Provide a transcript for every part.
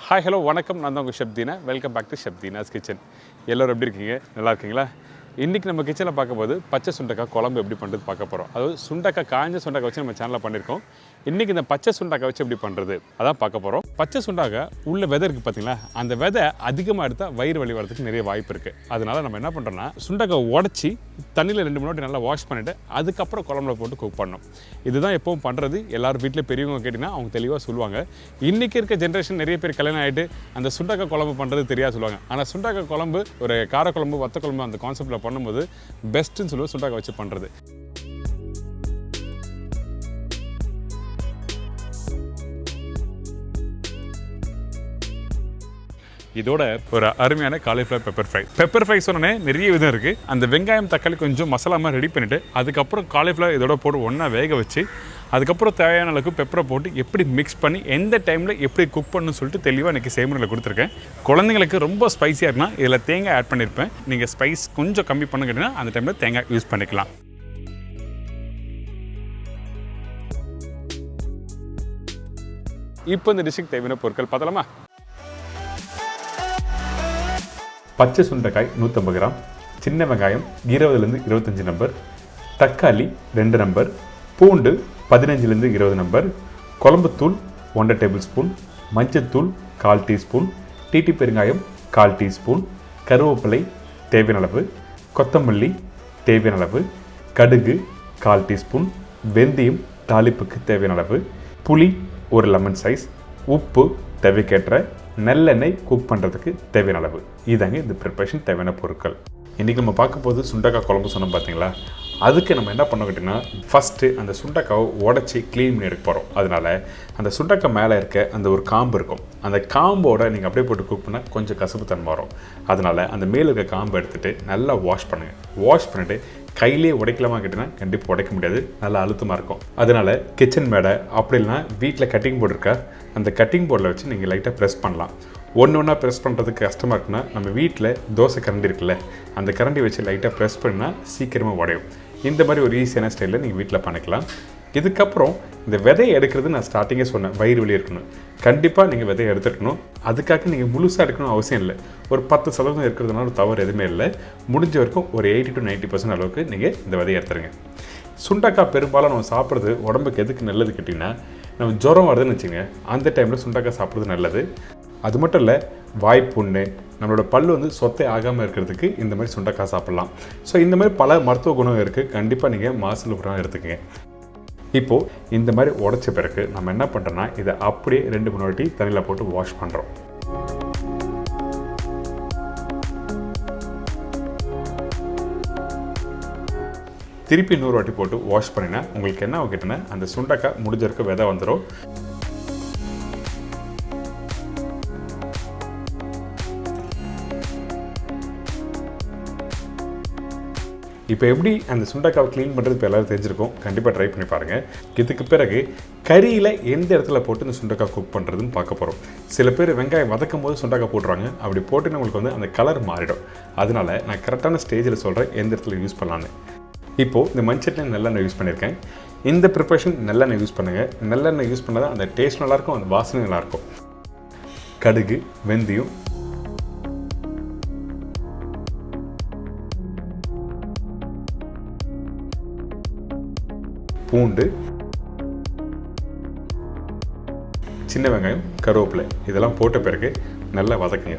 Hi hello வணக்கம், நான் தான் உங்கள் chef Dheena. Welcome back to chef Dheena's kitchen. எல்லோரும் எப்படி இருக்கீங்க? நல்லா இருக்கீங்களா? இன்றைக்கி நம்ம கிச்சனில் பார்க்கும்போது பச்சை சுண்டக்காய் குழம்பு எப்படி பண்ணுறது பார்க்க போகிறோம். அதாவது சுண்டக்காய் காஞ்ச சுண்டக்காய் வச்சு நம்ம சேனலில் பண்ணியிருக்கோம். இன்றைக்கி இந்த பச்சை சுண்டக்காய் வச்சு எப்படி பண்ணுறது அதான் பார்க்க போகிறோம். பச்சை சுண்டக்காய் உள்ள விதை இருக்குது பார்த்தீங்களா, அந்த விதை அதிகமாக எடுத்தால் வயிறு வலி வரதுக்கு நிறைய வாய்ப்பு இருக்குது. அதனால் நம்ம என்ன பண்ணுறோன்னா சுண்டக்காய் உடச்சி தண்ணியில் 2 மணி நேரம் நல்லா வாஷ் பண்ணிவிட்டு அதுக்கப்புறம் குழம்புல போட்டு குக் பண்ணணும். இதுதான் எப்பவும் பண்ணுறது. எல்லோரும் வீட்டில் பெரியவங்க கேட்டிங்கன்னா அவங்க தெளிவாக சொல்லுவாங்க. இன்றைக்கி இருக்க ஜென்ரேஷன் நிறைய பேர் கல்யாணம் ஆகிட்டு அந்த சுண்டக்காய் குழம்பு பண்ணுறது தெரியாது சொல்லுவாங்க. ஆனால் சுண்டக்காய் குழம்பு ஒரு காரக்குழம்பு வத்த குழம்பு அந்த கான்செப்ட்டில் பண்ணும்போது பெஸ்ட்டுன்னு சொல்லுவோம் சுண்டக்காய் வச்சு பண்ணுறது. இதோட ஒரு அருமையான cauliflower pepper fry. Pepper fry சொன்னே நிறைய விதம் இருக்குது. அந்த வெங்காயம் தக்காளி கொஞ்சம் மசாலாமாக ரெடி பண்ணிவிட்டு அதுக்கப்புறம் காலிஃப்ளவர் இதோட போட்டு ஒன்றா வேக வச்சு அதுக்கப்புறம் தேவையான அளவுக்கு பெப்பரை போட்டு எப்படி மிக்ஸ் பண்ணி எந்த டைமில் எப்படி குக் பண்ணணும்னு சொல்லிட்டு தெளிவாக இன்றைக்கி செய்முறையில் கொடுத்துருக்கேன். குழந்தைங்களுக்கு ரொம்ப ஸ்பைஸியாக இருக்குன்னா இதில் தேங்காய் ஆட் பண்ணியிருப்பேன். நீங்கள் ஸ்பைஸ் கொஞ்சம் கம்மி பண்ண கேட்டிங்கன்னா அந்த டைமில் தேங்காய் யூஸ் பண்ணிக்கலாம். இப்போ இந்த டிஷ்ஷுக்கு தேவையான பொருட்கள் பார்த்தலாமா? பச்சை சுண்டைக்காய் 150 கிராம், சின்ன வெங்காயம் 20-25 நம்பர், தக்காளி 2 நம்பர், பூண்டு 15-20 நம்பர், குழம்புத்தூள் 1 டேபிள் ஸ்பூன், மஞ்சத்தூள் 1/4 டீஸ்பூன், டீட்டி பெருங்காயம் 1/4 டீஸ்பூன், கருவேப்பிலை தேவையான அளவு, கொத்தமல்லி தேவையான அளவு, கடுகு 1/4 டீஸ்பூன், வெந்தயம் தாளிப்புக்கு தேவையான அளவு, புளி 1 லெமன் சைஸ், உப்பு தேவைக்கேற்ற, நல்லெண்ணெய் குக் பண்ணுறதுக்கு தேவையான அளவு. இதாங்க இந்த ப்ரிப்பரேஷன் தேவையான பொருட்கள். இன்றைக்கி நம்ம பார்க்க போது சுண்டக்காய் குழம்பு சொன்னோம் பார்த்தீங்களா. அதுக்கு நம்ம என்ன பண்ண கேட்டிங்கன்னா ஃபஸ்ட்டு அந்த சுண்டக்காவை உடச்சி க்ளீன் பண்ணி எடுக்க போகிறோம். அதனால் அந்த சுண்டக்காய் மேலே இருக்க அந்த ஒரு காம்பு இருக்கும், அந்த காம்போட நீங்கள் அப்படியே போட்டு குக் பண்ணால் கொஞ்சம் கசப்பு தன்மை வரும். அதனால் அந்த மேலே இருக்க காம்பை எடுத்துகிட்டு நல்லா வாஷ் பண்ணுங்கள். வாஷ் பண்ணிவிட்டு கையிலே உடைக்கலாமா கேட்டிங்கன்னா கண்டிப்பாக உடைக்க முடியாது, நல்லா அழுத்தமாக இருக்கும். அதனால் கிச்சன் மேடை அப்படி இல்லைனா வீட்டில் கட்டிங் போர்டு இருக்கா, அந்த கட்டிங் போர்டில் வச்சு நீங்கள் லைட்டாக ப்ரெஸ் பண்ணலாம். ஒன்றா ப்ரெஸ் பண்ணுறதுக்கு கஷ்டமாக இருக்குன்னா நம்ம வீட்டில் தோசை கரண்டி இருக்குல்ல, அந்த கரண்டி வச்சு லைட்டாக ப்ரெஸ் பண்ணால் சீக்கிரமாக உடையும். இந்த மாதிரி ஒரு ஈஸியான ஸ்டைலில் நீங்கள் வீட்டில் பண்ணிக்கலாம். இதுக்கப்புறம் இந்த விதையை எடுக்கிறது நான் ஸ்டார்டிங்கே சொன்னேன், வயிறு வலி இருக்கணும். கண்டிப்பாக நீங்கள் விதையை எடுத்துக்கணும். அதுக்காக நீங்கள் முழுசாக எடுக்கணும் அவசியம் இல்லை. ஒரு 10% இருக்கிறதுனால தவறு எதுவுமே இல்லை. முடிஞ்ச வரைக்கும் ஒரு 80-90% அளவுக்கு நீங்கள் இந்த விதையை எடுத்துருங்க. சுண்டக்காய் பெரும்பாலும் நம்ம சாப்பிட்றது உடம்புக்கு எதுக்கு நல்லது கேட்டிங்கன்னா, நம்ம ஜுரம் வருதுன்னு வச்சுங்க, அந்த டைமில் சுண்டக்காய் சாப்பிட்றது நல்லது. அது மட்டும் இல்லை, வாய்ப்புண்ணு நம்மளோட பல் சொத்தை ஆகாமல் இருக்கிறதுக்கு இந்த மாதிரி சுண்டக்காய் சாப்பிட்லாம். ஸோ இந்த மாதிரி பல மருத்துவ குணம் இருக்குது. கண்டிப்பாக நீங்கள் மாதத்தில் ஒரு நாள் எடுத்துக்கங்க. இப்போது இந்த மாதிரி உடச்ச பிறகு நம்ம என்ன பண்ணுறோன்னா இதை அப்படியே 2-3 வாட்டி தண்ணியில் போட்டு வாஷ் பண்ணுறோம். திருப்பி 100 வாட்டி போட்டு வாஷ் பண்ணினா உங்களுக்கு என்ன கேட்டிங்கன்னா அந்த சுண்டக்காய் முடிஞ்சிருக்க விதை வந்துடும். இப்போ எப்படி அந்த சுண்டக்காவை க்ளீன் பண்ணுறது இப்போ எல்லோரும் தெரிஞ்சிருக்கும். கண்டிப்பாக ட்ரை பண்ணி பாருங்கள். இதுக்கு பிறகு கறியில் எந்த இடத்துல போட்டு இந்த சுண்டக்காய் குக் பண்ணுறதுன்னு பார்க்க போகிறோம். சில பேர் வெங்காயம் வதக்கும் போது சுண்டக்காய் போட்டுருவாங்க. அப்படி போட்டு நம்மளுக்கு அந்த கலர் மாறிடும். அதனால் நான் கரெக்டான ஸ்டேஜில் சொல்கிறேன் எந்த இடத்துல யூஸ் பண்ணலான்னு. இப்போது இந்த மண்சட்டில் நல்லெண்ணெய் யூஸ் பண்ணியிருக்கேன். இந்த ப்ரிப்பரேஷன் நல்லெண்ணெய் யூஸ் பண்ணுங்கள். நல்லெண்ணெய் யூஸ் பண்ணால் தான் அந்த டேஸ்ட் நல்லாயிருக்கும், அந்த வாசனை நல்லாயிருக்கும். கடுகு, வெந்தயம், பூண்டு, சின்ன வெங்காயம், கருவேப்பிலை இதெல்லாம் போட்ட பிறகு நல்லா வதக்குங்க.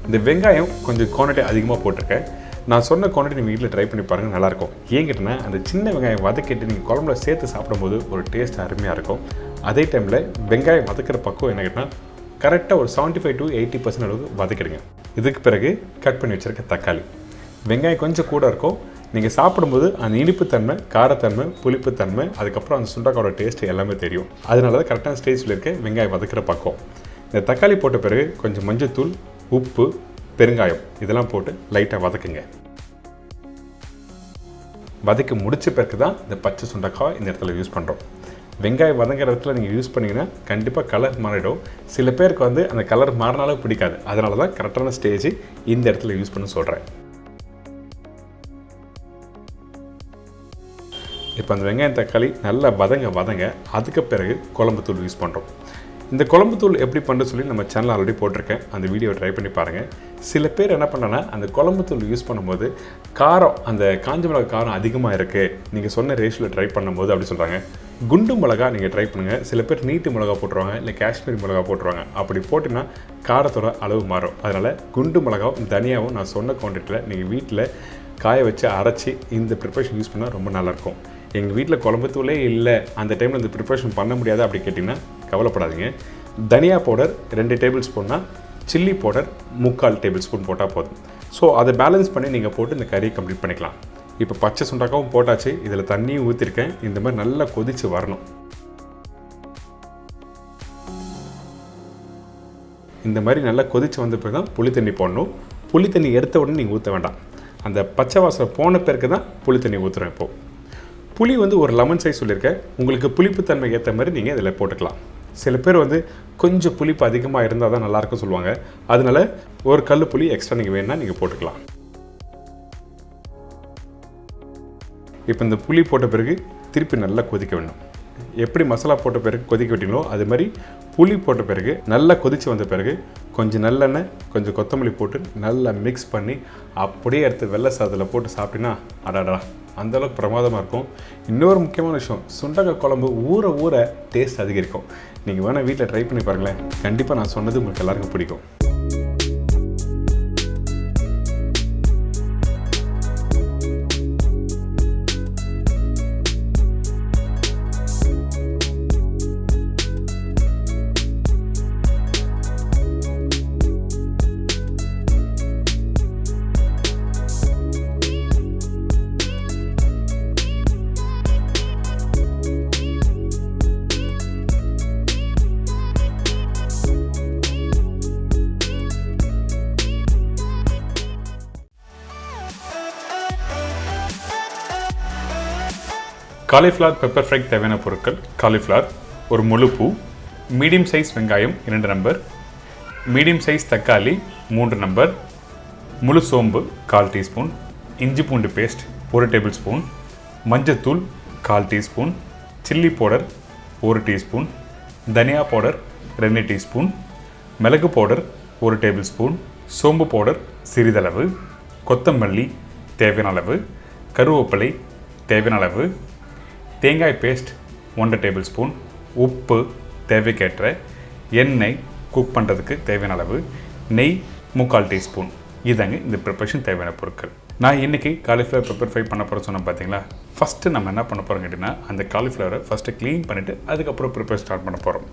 இந்த வெங்காயம் கொஞ்சம் குவான்டிட்டி அதிகமாக போட்டிருக்கேன். நான் சொன்ன குவான்டிட்டி நீங்கள் வீட்டில் ட்ரை பண்ணி பாருங்கள், நல்லாயிருக்கும். ஏன் கேட்டிங்கன்னா அந்த சின்ன வெங்காயம் வதக்கிட்டு நீங்கள் குழம்புல சேர்த்து சாப்பிடும்போது ஒரு டேஸ்ட் அருமையாக இருக்கும். அதே டைமில் வெங்காயம் வதக்கிற பக்கம் என்ன கேட்டால் கரெக்டாக ஒரு 75-80% அளவுக்கு வதக்கிடுங்க. இதுக்கு பிறகு கட் பண்ணி வச்சுருக்க தக்காளி, வெங்காயம் கொஞ்சம் கூட இருக்கும். நீங்கள் சாப்பிடும்போது அந்த இனிப்புத்தன்மை, காரத்தன்மை, புளிப்புத்தன்மை, அதுக்கப்புறம் அந்த சுண்டக்காயோட டேஸ்ட் எல்லாமே தெரியும். அதனால தான் கரெக்டான ஸ்டேஜில் இருக்க வெங்காயம் வதக்கிற பக்கம். இந்த தக்காளி போட்ட பிறகு கொஞ்சம் மஞ்சத்தூள், உப்பு, பெருங்காயம் இதெல்லாம் போட்டு லைட்டாக வதக்குங்க. வதக்கி முடித்த பிறகு தான் இந்த பச்சை சுண்டக்காய் இந்த இடத்துல யூஸ் பண்ணுறோம். வெங்காயம் வதங்குற இடத்துல நீங்கள் யூஸ் பண்ணிங்கன்னா கண்டிப்பாக கலர் மாறிடும். சில பேருக்கு அந்த கலர் மாறினாலும் பிடிக்காது. அதனால தான் கரெக்டான ஸ்டேஜ் இந்த இடத்துல யூஸ் பண்ண சொல்கிறேன். இப்போ அந்த வெங்காயம் தக்காளி நல்லா வதங்க அதுக்கு பிறகு குழம்பு தூள் யூஸ் பண்ணுறோம். இந்த குழம்பு தூள் எப்படி பண்ணுறது சொல்லி நம்ம சேனல் ஆல்ரெடி போட்டிருக்கேன். அந்த வீடியோ ட்ரை பண்ணி பாருங்கள். சில பேர் என்ன பண்ணனா அந்த குழம்பு தூள் யூஸ் பண்ணும்போது காரம், அந்த காஞ்ச மிளகா காரம் அதிகமாக இருக்குது, நீங்கள் சொன்ன ரேஷியோவில் ட்ரை பண்ணும்போது அப்படி சொல்கிறாங்க. குண்டு மிளகா நீங்கள் ட்ரை பண்ணுங்கள். சில பேர் நீட்டு மிளகா போட்டுருவாங்க, இல்லை காஷ்மீரி மிளகா போட்டுருவாங்க. அப்படி போட்டிங்கன்னா காரத்தோட அளவு மாறும். அதனால் குண்டு மிளகாவும் தனியாகவும் நான் சொன்ன குவான்டிட்டியில் நீங்கள் வீட்டில் காய வச்சு அரைச்சி இந்த ப்ரிப்பரேஷன் யூஸ் பண்ணால் ரொம்ப நல்லாயிருக்கும். எங்கள் வீட்டில் குழம்பு தூளே இல்லை, அந்த டைமில் இந்த ப்ரிப்பரேஷன் பண்ண முடியாது அப்படி கேட்டிங்கன்னா கவலைப்படாதீங்க. தனியா பவுடர் 2 டேபிள் ஸ்பூன்னா, சில்லி பவுடர் 3/4 டேபிள் ஸ்பூன் போட்டால் போதும். ஸோ அதை பேலன்ஸ் பண்ணி நீங்கள் போட்டு இந்த கறியை கம்ப்ளீட் பண்ணிக்கலாம். இப்போ பச்சை சுண்டக்காவும் போட்டாச்சு, இதில் தண்ணியும் ஊற்றிருக்கேன். இந்த மாதிரி நல்லா கொதித்து வரணும். இந்த மாதிரி நல்லா கொதித்து வந்த பிறகு தான் புளி தண்ணி போடணும். புளி தண்ணி எடுத்த உடனே நீங்கள் ஊற்ற வேண்டாம். அந்த பச்சை வாசனை போன பிறகு தான் புளி தண்ணி ஊற்றுறேன். இப்போது புளி ஒரு லெமன் சைஸ் சொல்லியிருக்கேன். உங்களுக்கு புளிப்பு தன்மை ஏற்ற மாதிரி நீங்கள் இதில் போட்டுக்கலாம். சில பேர் கொஞ்சம் புளிப்பு அதிகமாக இருந்தால் தான் நல்லாயிருக்கும் சொல்லுவாங்க. அதனால் ஒரு கல் புளி எக்ஸ்ட்ரா நீங்கள் வேணுன்னா நீங்கள் போட்டுக்கலாம். இப்போ இந்த புளி போட்ட பிறகு திருப்பி நல்லா கொதிக்க வேணும். எப்படி மசாலா போட்ட பிறகு கொதிக்க விட்டீங்களோ அது மாதிரி புளி போட்ட பிறகு நல்லா கொதித்து வந்த பிறகு கொஞ்சம் நல்லெண்ணெய், கொஞ்சம் கொத்தமல்லி போட்டு நல்லா மிக்ஸ் பண்ணி அப்படியே எடுத்து வெள்ளை சாதத்தில் போட்டு சாப்பிட்டீங்கன்னா அடாடா அந்தளவுக்கு பிரமாதமாக இருக்கும். இன்னொரு முக்கியமான விஷயம், சுண்டக்காய் குழம்பு ஊற டேஸ்ட் அதிகரிக்கும். நீங்கள் வேணால் வீட்டில் ட்ரை பண்ணி பாருங்களேன். கண்டிப்பாக நான் சொன்னது உங்களுக்கு எல்லாருக்கும் பிடிக்கும். காலிஃப்ளவர் பெப்பர் ஃப்ரை தேவையான பொருட்கள்: காலிஃப்ளவர் ஒரு முழு பூ, மீடியம் சைஸ் வெங்காயம் 2 நம்பர், மீடியம் சைஸ் தக்காளி 3 நம்பர், முழு சோம்பு 1/4 டீஸ்பூன், இஞ்சி பூண்டு பேஸ்ட் 1 டேபிள் ஸ்பூன், மஞ்சத்தூள் 1/4 டீஸ்பூன், சில்லி பவுடர் 1 டீஸ்பூன், தனியா பவுடர் 2 டீஸ்பூன், மிளகு பவுடர் 1 டேபிள் ஸ்பூன், சோம்பு பவுடர் சிறிதளவு, கொத்தமல்லி தேவையான அளவு, கருவேப்பிலை தேவையான அளவு, தேங்காய் பேஸ்ட் 1 டேபிள் ஸ்பூன், உப்பு தேவைக்கேற்ற, எண்ணெய் குக் பண்ணுறதுக்கு தேவையான அளவு, நெய் 3/4 டீஸ்பூன். இதாங்க இந்த ப்ரிப்பரேஷன் தேவையான பொருட்கள். நான் இன்றைக்கி காலிஃப்ளவர் பெப்பர் ஃப்ரை பண்ண போகிறேன் சொன்னேன் பார்த்தீங்களா. ஃபஸ்ட்டு நம்ம என்ன பண்ண போகிறோம் கேட்டிங்கன்னா, அந்த காலிஃப்ளவரை ஃபஸ்ட்டு க்ளீன் பண்ணிவிட்டு அதுக்கப்புறம் ப்ரிப்பேர் ஸ்டார்ட் பண்ண போகிறோம்.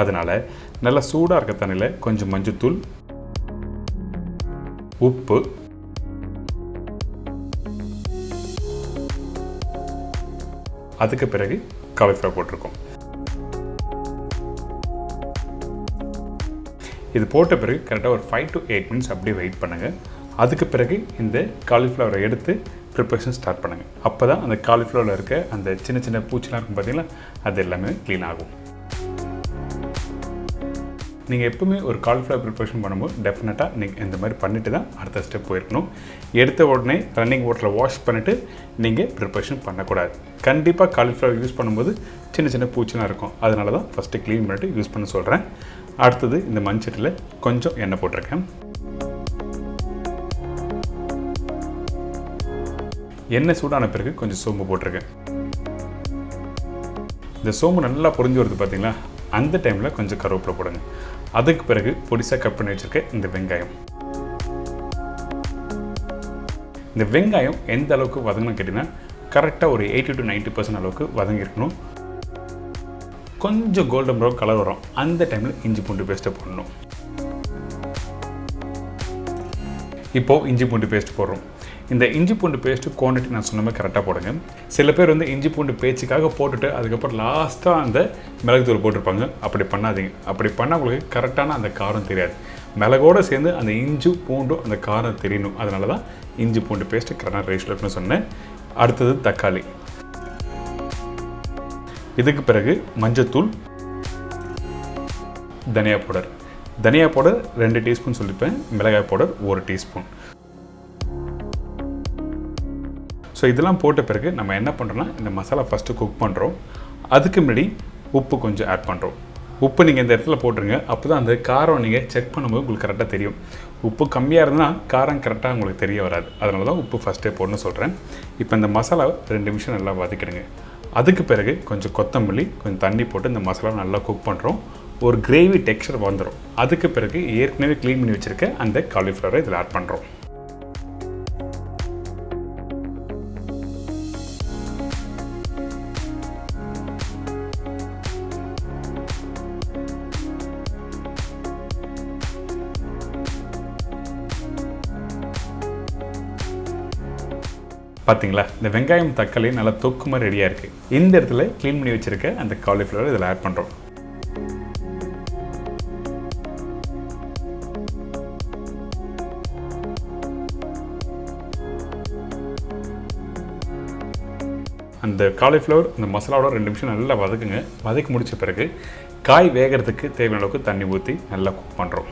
அதனால் நல்லா சூடாக இருக்க தண்ணியில் கொஞ்சம் மஞ்சத்தூள், உப்பு, அதுக்கு பிறகு காலிஃப்ளவர் போட்டிருக்கோம். இது போட்ட பிறகு கரெக்டாக ஒரு 5 to 8 மினிட்ஸ் அப்படியே வெயிட் பண்ணுங்கள். அதுக்கு பிறகு இந்த காலிஃப்ளவரை எடுத்து ப்ரிப்பரேஷன் ஸ்டார்ட் பண்ணுங்கள். அப்போ தான் அந்த காலிஃப்ளவரில் இருக்க அந்த சின்ன சின்ன பூச்சிலாம் இருக்கும் பார்த்தீங்களா, அது எல்லாமே க்ளீன் ஆகும். நீங்கள் எப்பவுமே ஒரு காலிஃப்ளவர் ப்ரிப்பரேஷன் பண்ணும்போது டெஃபினட்டாக நீங்கள் இந்த மாதிரி பண்ணிவிட்டு தான் அடுத்த ஸ்டெப் போயிருக்கணும். எடுத்த உடனே ரன்னிங் வாட்டரில் வாஷ் பண்ணிவிட்டு நீங்கள் ப்ரிப்பரேஷன் பண்ணக்கூடாது. கண்டிப்பாக காலிஃப்ளவர் யூஸ் பண்ணும்போது சின்ன சின்ன பூச்சிலாம் இருக்கும். அதனால தான் ஃபஸ்ட்டு க்ளீன் பண்ணிவிட்டு யூஸ் பண்ண சொல்கிறேன். அடுத்தது இந்த மண்சட்டியில் கொஞ்சம் எண்ணெய் போட்டிருக்கேன். எண்ணெய் சூடான பிறகு கொஞ்சம் சோம்பு போட்டிருக்கேன். இந்த சோம்பு நல்லா பொரிஞ்சு வருது பார்த்தீங்களா, அந்த டைமில் கொஞ்சம் கருவேப்பிலை போடுங்க. அதுக்கு பிறகு பொடிசாக கட் பண்ணி வச்சுருக்க இந்த வெங்காயம். இந்த வெங்காயம் எந்த அளவுக்கு வதங்கணும்னு கேட்டிங்கன்னா, கரெக்டாக ஒரு 80 to 90% அளவுக்கு வதங்கியிருக்கணும். கொஞ்சம் கோல்டன் ப்ரௌன் கலர் வரும். அந்த டைமில் இஞ்சி பூண்டு பேஸ்ட்டை போடணும். இப்போது இஞ்சி பூண்டு பேஸ்ட் போடுறோம். இந்த இஞ்சி பூண்டு பேஸ்ட்டு குவான்டிட்டி நான் சொன்ன மாதிரி கரெக்டாக போடுங்க. சில பேர் இஞ்சி பூண்டு பேஸ்ட்டுக்காக போட்டுட்டு அதுக்கப்புறம் லாஸ்ட்டாக அந்த மிளகுத்தூள் போட்டிருப்பாங்க. அப்படி பண்ணாதீங்க. அப்படி பண்ணால் உங்களுக்கு கரெக்டான அந்த காரம் தெரியாது. மிளகோடு சேர்ந்து அந்த இஞ்சி பூண்டும் அந்த காரம் தெரியணும். அதனால தான் இஞ்சி பூண்டு பேஸ்ட்டு கரெக்டான ரேஷியோன்னு சொன்னேன். அடுத்தது தக்காளி. இதுக்கு பிறகு மஞ்சத்தூள், தனியா பவுடர். தனியா பவுடர் 2 டீஸ்பூன் சொல்லிப்பேன், மிளகாய் பவுடர் 1 டீஸ்பூன். ஸோ இதெல்லாம் போட்ட பிறகு நம்ம என்ன பண்ணுறோன்னா, இந்த மசாலா ஃபஸ்ட்டு குக் பண்ணுறோம். அதுக்கு முன்னாடி உப்பு கொஞ்சம் ஆட் பண்ணுறோம். உப்பு நீங்கள் இந்த இடத்துல போட்டுருங்க. அப்போ தான் அந்த காரம் நீங்கள் செக் பண்ணும்போது உங்களுக்கு கரெக்டாக தெரியும். உப்பு கம்மியாக இருந்ததுன்னா காரம் கரெக்டாக உங்களுக்கு தெரிய வராது. அதனால தான் உப்பு ஃபஸ்ட்டே போடணும்னு சொல்கிறேன். இப்போ இந்த மசாலாவை 2 நிமிஷம் நல்லா வதக்கிடுங்க. அதுக்கு பிறகு கொஞ்சம் கொத்தமல்லி, கொஞ்சம் தண்ணி போட்டு இந்த மசாலாவை நல்லா குக் பண்ணுறோம். ஒரு கிரேவி டெக்ஸ்சர் வந்துடும். அதுக்கு பிறகு ஏற்கனவே க்ளீன் பண்ணி வச்சுருக்க அந்த காலிஃப்ளவரை இதில் ஆட் பண்ணுறோம். பார்த்தீங்களா, இந்த வெங்காயம் தக்காளி நல்லா தொக்கு மாதிரி ரெடியாக இருக்குது. இந்த இடத்துல க்ளீன் பண்ணி வச்சுருக்க அந்த காலிஃப்ளவர் இதில் ஆட் பண்ணுறோம். அந்த காலிஃப்ளவர் இந்த மசாலாவோட 2 நிமிஷம் நல்லா வதக்குங்க. வதக்கி முடித்த பிறகு காய் வேகிறதுக்கு தேவையான அளவுக்கு தண்ணி ஊற்றி நல்லா குக் பண்ணுறோம்.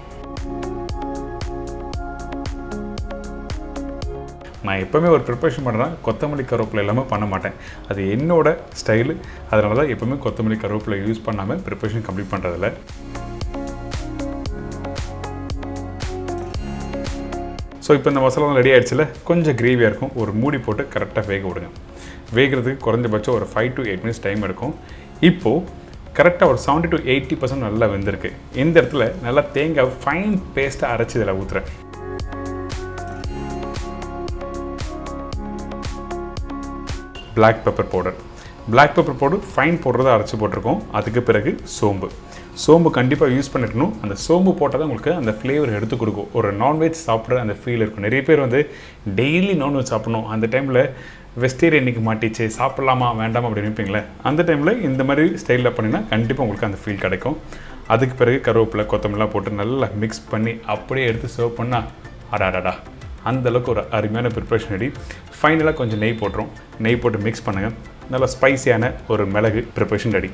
நான் எப்போவுமே ஒரு ப்ரிப்பரேஷன் பண்ணுறேன், கொத்தமல்லி கருவேப்பிலை இல்லாமல் பண்ண மாட்டேன். அது என்னோட ஸ்டைலு. அதனால தான் எப்போவுமே கொத்தமல்லி கருவேப்பிலை யூஸ் பண்ணாமல் ப்ரிப்பரேஷன் கம்ப்ளீட் பண்ணுறதில்ல. ஸோ இப்போ இந்த மசாலா ரெடி ஆகிடுச்சில்ல, கொஞ்சம் கிரேவியாக இருக்கும். ஒரு மூடி போட்டு கரெக்டாக வேக விடுங்க. வேகிறதுக்கு குறைஞ்சபட்சம் ஒரு 5 to 8 minutes டைம் எடுக்கும். இப்போது கரெக்டாக ஒரு 70 to 80% நல்லா வெந்திருக்கு. இந்த இடத்துல நல்லா தேங்காய் ஃபைன் பேஸ்ட்டாக அரைச்சி இதில் ஊற்றுறேன். Black pepper powder fine powder தான் அரைச்சி போட்டிருக்கோம். அதுக்கு பிறகு சோம்பு கண்டிப்பாக யூஸ் பண்ணிருக்கணும். அந்த சோம்பு போட்டால் தான் உங்களுக்கு அந்த ஃப்ளேவர் எடுத்து கொடுக்கும். ஒரு நான்வெஜ் சாப்பிட்ற அந்த ஃபீல் இருக்கும். நிறைய பேர் வந்து டெய்லி நான்வெஜ் சாப்பிடணும், அந்த டைமில் வெஜிடேரியன் இன்றைக்கி மாட்டிச்சு, சாப்பிட்லாமா வேண்டாமா அப்படின்னு நினைப்பீங்களே, அந்த டைமில் இந்த மாதிரி ஸ்டைலில் பண்ணினா கண்டிப்பாக உங்களுக்கு அந்த ஃபீல் கிடைக்கும். அதுக்கு பிறகு கருவேப்பிலை கொத்தமல்லாம் போட்டு நல்லா மிக்ஸ் பண்ணி அப்படியே எடுத்து சர்வ் பண்ணால் அடாடாடா, அந்தளவுக்கு ஒரு அருமையான ப்ரிப்ரேஷன் ரெடி. ஃபைனலாக கொஞ்சம் நெய் போட்டுரும். நெய் போட்டு மிக்ஸ் பண்ணுங்கள். நல்லா ஸ்பைசியான ஒரு மிளகு ப்ரிப்ரேஷன் ரெடி.